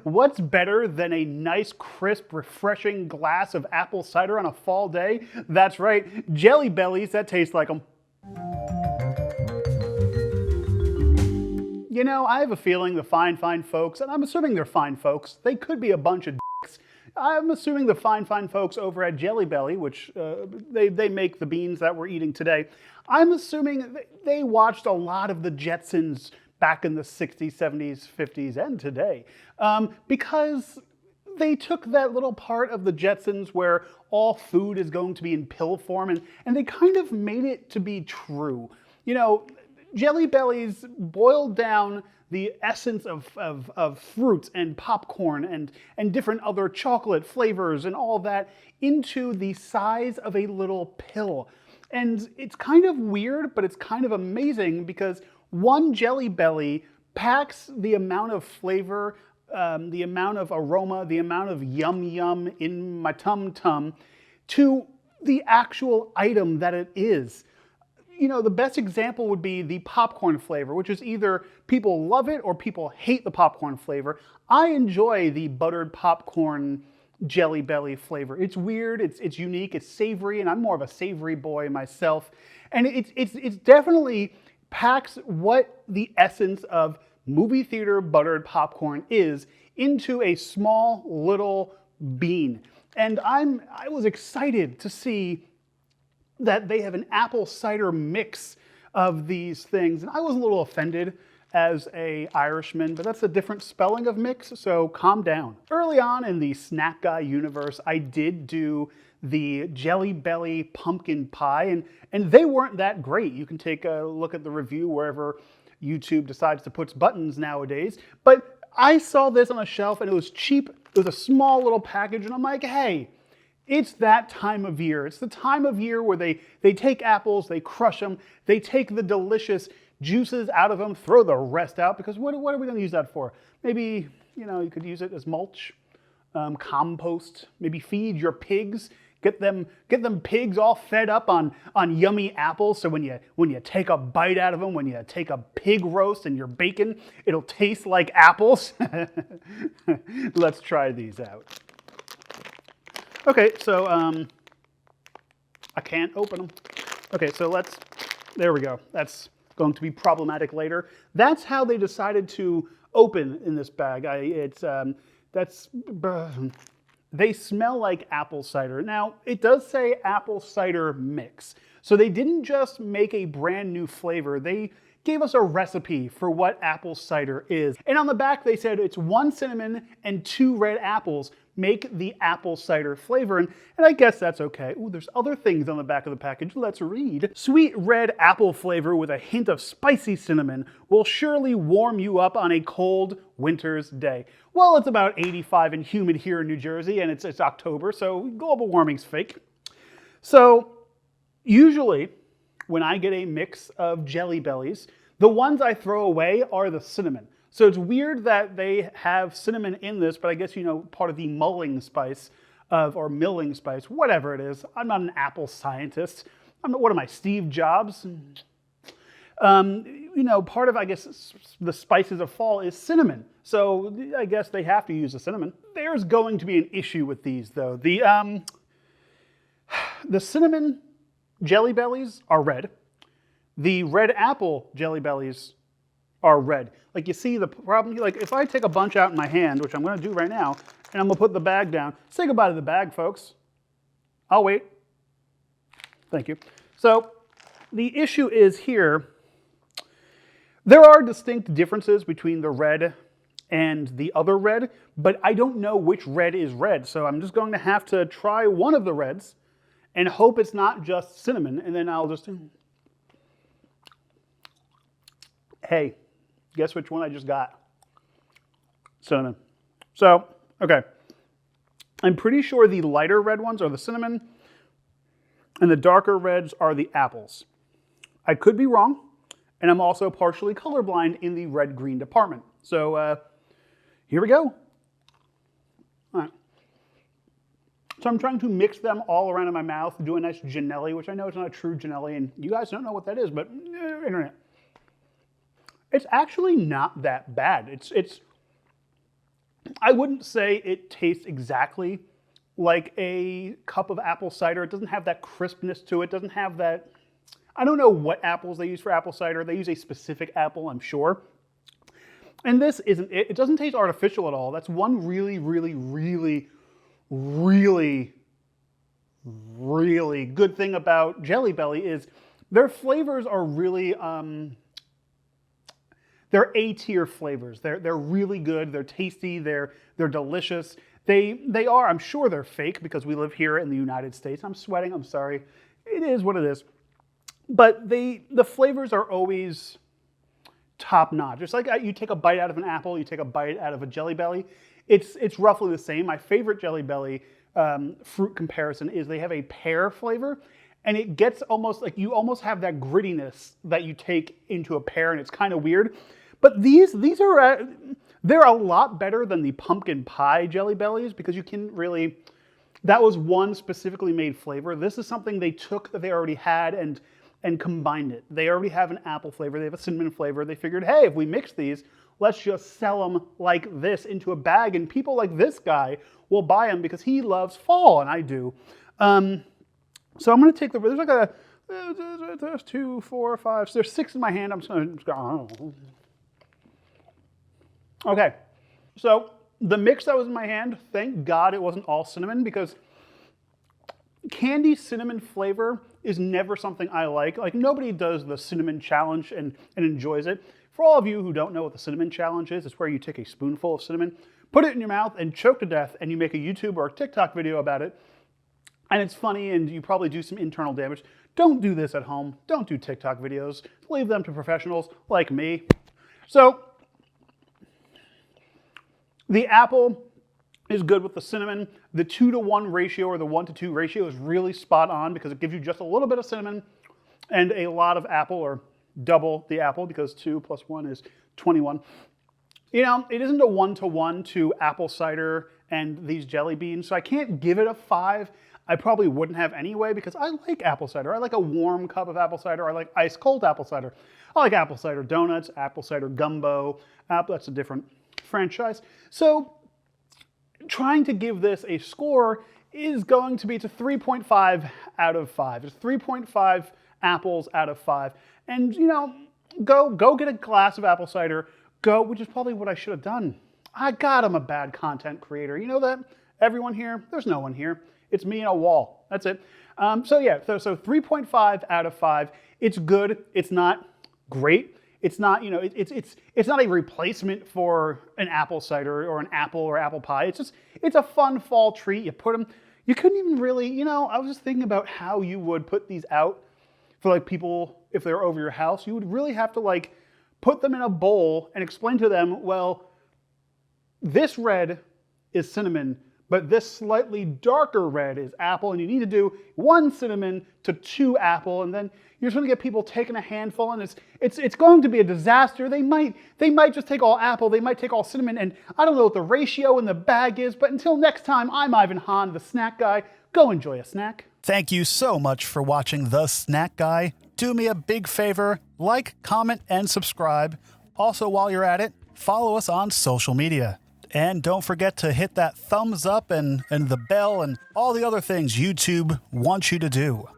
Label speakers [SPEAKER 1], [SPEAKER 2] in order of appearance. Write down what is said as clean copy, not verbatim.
[SPEAKER 1] What's better than a nice, crisp, refreshing glass of apple cider on a fall day? That's right, Jelly Bellies that taste like them. You know, I have a feeling the fine folks, and I'm assuming they're fine folks, they could be a bunch of dicks. I'm assuming the fine folks over at Jelly Belly, which they make the beans that we're eating today, I'm assuming they watched a lot of the Jetsons back in the 60s, 70s, 50s, and today. Because they took that little part of the Jetsons where all food is going to be in pill form, and they kind of made it to be true. You know, Jelly Bellies boiled down the essence of fruits and popcorn and different other chocolate flavors and all that into the size of a little pill. And it's kind of weird, but it's kind of amazing because one Jelly Belly packs the amount of flavor, the amount of aroma, the amount of yum yum in my tum tum to the actual item that it is. You know, the best example would be the popcorn flavor, which is either people love it or people hate the popcorn flavor. I enjoy the buttered popcorn Jelly Belly flavor. It's weird, it's unique, it's savory, and I'm more of a savory boy myself. And it's definitely packs what the essence of movie theater buttered popcorn is into a small little bean. And I was excited to see that they have an apple cider mix of these things. And I was a little offended as an Irishman, but that's a different spelling of mix, so calm down. Early on in the Snack Guy universe, I did do the Jelly Belly pumpkin pie, and they weren't that great. You can take a look at the review wherever YouTube decides to put buttons nowadays. But I saw this on a shelf and it was cheap. It was a small little package, and I'm like, hey, it's that time of year. It's the time of year where they take apples, they crush them, they take the delicious juices out of them, throw the rest out, because what are we going to use that for? Maybe, you know, you could use it as mulch, compost, maybe feed your pigs, get them pigs all fed up on yummy apples, so when you take a bite out of them, when you take a pig roast and your bacon, it'll taste like apples. Let's try these out. Okay, so I can't open them. Okay, so there we go. That's going to be problematic later. That's how they decided to open in this bag. They smell like apple cider. Now, it does say apple cider mix. So they didn't just make a brand new flavor. They gave us a recipe for what apple cider is. And on the back, they said it's 1 cinnamon and 2 red apples make the apple cider flavor. And I guess that's okay. Ooh, there's other things on the back of the package. Let's read. Sweet red apple flavor with a hint of spicy cinnamon will surely warm you up on a cold winter's day. Well, it's about 85 and humid here in New Jersey, and it's October, so global warming's fake. So usually, when I get a mix of Jelly Bellies, the ones I throw away are the cinnamon. So it's weird that they have cinnamon in this, but I guess, you know, part of the mulling spice or milling spice, whatever it is. I'm not an apple scientist. What am I, Steve Jobs? You know, part of, I guess, the spices of fall is cinnamon. So I guess they have to use the cinnamon. There's going to be an issue with these, though. The cinnamon Jelly Bellies are red. The red apple Jelly Bellies are red. Like, you see the problem? Like, if I take a bunch out in my hand, which I'm going to do right now, and I'm going to put the bag down. Say goodbye to the bag, folks. I'll wait. Thank you. So the issue is here, there are distinct differences between the red and the other red, but I don't know which red is red. So I'm just going to have to try one of the reds and hope it's not just cinnamon, and then I'll just... Hey, guess which one I just got? Cinnamon. So, okay. I'm pretty sure the lighter red ones are the cinnamon, and the darker reds are the apples. I could be wrong, and I'm also partially colorblind in the red-green department. So, here we go. All right. So I'm trying to mix them all around in my mouth, do a nice Janelli, which I know is not a true Janelli, and you guys don't know what that is, but internet. It's actually not that bad. I wouldn't say it tastes exactly like a cup of apple cider. It doesn't have that crispness to it. It doesn't have that, I don't know what apples they use for apple cider. They use a specific apple, I'm sure. And this isn't it. It doesn't taste artificial at all. That's one really, really, really, really, really good thing about Jelly Belly is their flavors are really, they're A-tier flavors. They're really good. They're tasty. They're delicious. They are. I'm sure they're fake because we live here in the United States. I'm sweating. I'm sorry. It is what it is. But the flavors are always top notch. Just like you take a bite out of an apple, you take a bite out of a Jelly Belly. It's roughly the same. My favorite Jelly Belly fruit comparison is they have a pear flavor, and it gets almost like you almost have that grittiness that you take into a pear, and it's kind of weird. But these are they're a lot better than the pumpkin pie Jelly Bellies because you can really, that was one specifically made flavor. This is something they took that they already had and combined it. They already have an apple flavor. They have a cinnamon flavor. They figured, hey, if we mix these, let's just sell them like this into a bag, and people like this guy will buy them because he loves fall, and I do. So I'm going to take there's like there's 2, 4, 5, so there's 6 in my hand. I'm just going to, okay. So the mix that was in my hand, thank God it wasn't all cinnamon, because candy cinnamon flavor is never something I like. Like, nobody does the cinnamon challenge and enjoys it. For all of you who don't know what the cinnamon challenge is, it's where you take a spoonful of cinnamon, put it in your mouth, and choke to death, and you make a YouTube or a TikTok video about it. And it's funny, and you probably do some internal damage. Don't do this at home. Don't do TikTok videos. Leave them to professionals like me. So the apple is good with the cinnamon. The 2-to-1 ratio or the 1-to-2 ratio is really spot on because it gives you just a little bit of cinnamon and a lot of apple, or double the apple, because 2 plus 1 is 21. You know, it isn't a 1-to-1 to apple cider and these jelly beans, so I can't give it a 5. I probably wouldn't have anyway because I like apple cider. I like a warm cup of apple cider. I like ice cold apple cider. I like apple cider donuts, apple cider gumbo. That's a different franchise. So trying to give this a score is going to be to 3.5 out of 5. It's 3.5 apples out of 5. And, you know, go get a glass of apple cider. Which is probably what I should have done. God, I'm a bad content creator. You know that? Everyone here? There's no one here. It's me and a wall. That's it. So yeah, so 3.5 out of 5. It's good. It's not great. It's not, you know, it's not a replacement for an apple cider or an apple or apple pie. It's a fun fall treat. You put them, you couldn't even really, you know, I was just thinking about how you would put these out for like people, if they're over your house. You would really have to like put them in a bowl and explain to them, well, this red is cinnamon, but this slightly darker red is apple, and you need to do 1 cinnamon to 2 apple, and then you're just going to get people taking a handful, and it's going to be a disaster. They might just take all apple, they might take all cinnamon, and I don't know what the ratio in the bag is, but until next time, I'm Ivan Hahn, the snack guy. Go enjoy a snack. Thank you so much for watching The Snack Guy. Do me a big favor, like, comment, and subscribe. Also, while you're at it, follow us on social media. And don't forget to hit that thumbs up and the bell and all the other things YouTube wants you to do.